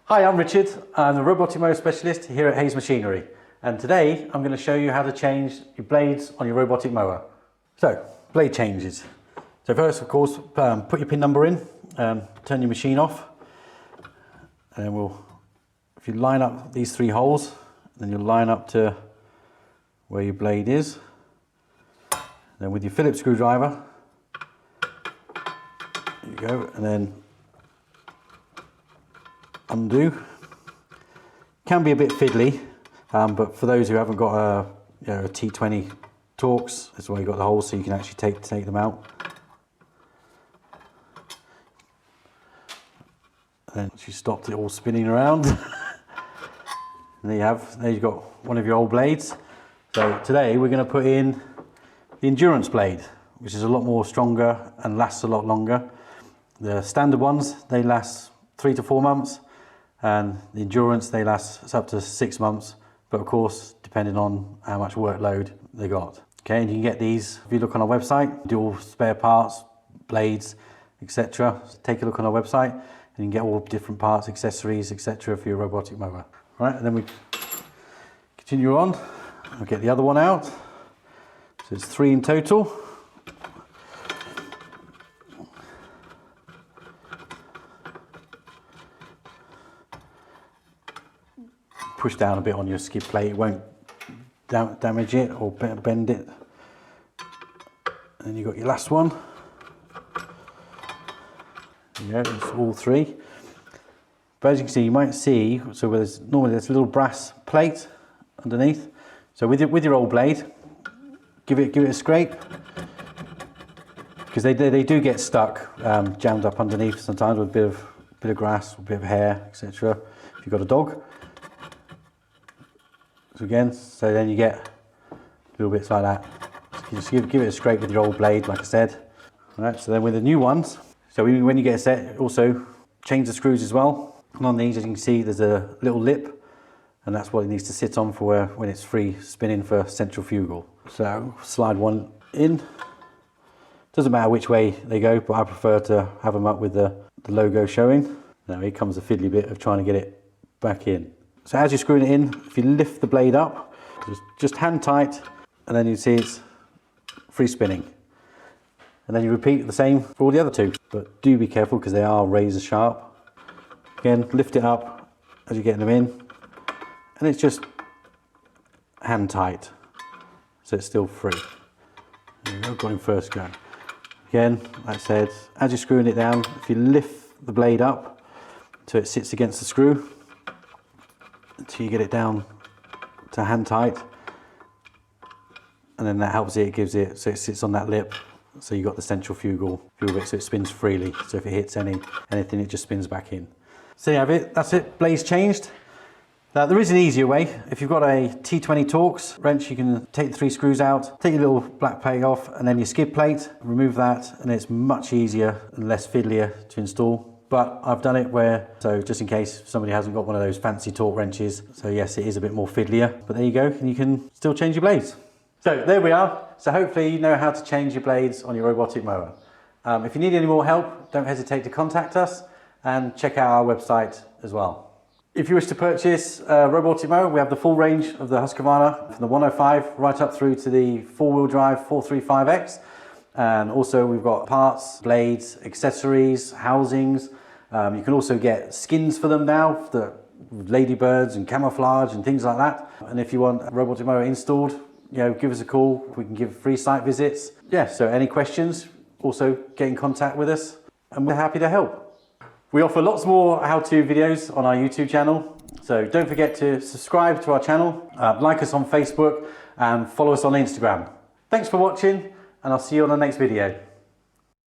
Hi, I'm Richard. I'm the Robotic Mower Specialist here at Hayes Machinery. And today I'm going to show you how to change your blades on your robotic mower. So, blade changes. So first, of course, put your pin number in, turn your machine off, and then if you line up these three holes, then you'll line up to where your blade is. Then with your Phillips screwdriver, there you go, and then undo. Can be a bit fiddly, but for those who haven't got a T20 Torx, that's why you've got the holes, so you can actually take them out. And then once you stopped it all spinning around, and there you've got one of your old blades. So today we're going to put in the endurance blade, which is a lot more stronger and lasts a lot longer. The standard ones, they last 3 to 4 months. And the endurance, they last up to 6 months, but of course, depending on how much workload they got. Okay, and you can get these, if you look on our website, do all spare parts, blades, etc. So take a look on our website, and you can get all different parts, accessories, etc. for your robotic mower. All right, and then we continue on. I'll get the other one out. So it's 3 in total. Push down a bit on your skid plate, it won't damage it or bend it. And then you've got your last one. There you go, it's all 3. But as you can see, you might see, so normally there's a little brass plate underneath. So with your old blade, give it a scrape, because they do get stuck, jammed up underneath sometimes with a bit of grass, a bit of hair, etc. If you've got a dog. So again, so then you get little bits like that. So you just give it a scrape with your old blade, like I said. All right, so then with the new ones, so when you get a set, also change the screws as well. And on these, as you can see, there's a little lip, and that's what it needs to sit on for when it's free spinning for centrifugal. So slide one in. Doesn't matter which way they go, but I prefer to have them up with the logo showing. Now here comes the fiddly bit of trying to get it back in. So as you're screwing it in, if you lift the blade up, just hand tight, and then you see it's free spinning. And then you repeat the same for all the other 2. But do be careful, because they are razor sharp. Again, lift it up as you're getting them in, and it's just hand tight, so it's still free. There you go, got him first go. Again, like I said, as you're screwing it down, if you lift the blade up so it sits against the screw, until you get it down to hand tight, and then that helps it, gives it, so it sits on that lip, so you've got the centrifugal fuel bit, so it spins freely, so if it hits anything, it just spins back in. So you have it, that's it, blades changed. Now there is an easier way. If you've got a T20 Torx wrench, you can take the 3 screws out, take your little black plate off, and then your skid plate, remove that, and it's much easier and less fiddlier to install. But I've done it so just in case somebody hasn't got one of those fancy torque wrenches. So yes, it is a bit more fiddlier, but there you go, and you can still change your blades. So there we are. So hopefully you know how to change your blades on your robotic mower. If you need any more help, don't hesitate to contact us, and check out our website as well. If you wish to purchase a robotic mower, we have the full range of the Husqvarna, from the 105 right up through to the 4-wheel drive 435X. And also we've got parts, blades, accessories, housings. You can also get skins for them now, the ladybirds and camouflage and things like that. And if you want a robotic mower installed, give us a call. We can give free site visits. Yeah, so any questions, also get in contact with us, and we're happy to help. We offer lots more how-to videos on our YouTube channel. So don't forget to subscribe to our channel, like us on Facebook, and follow us on Instagram. Thanks for watching, and I'll see you on the next video.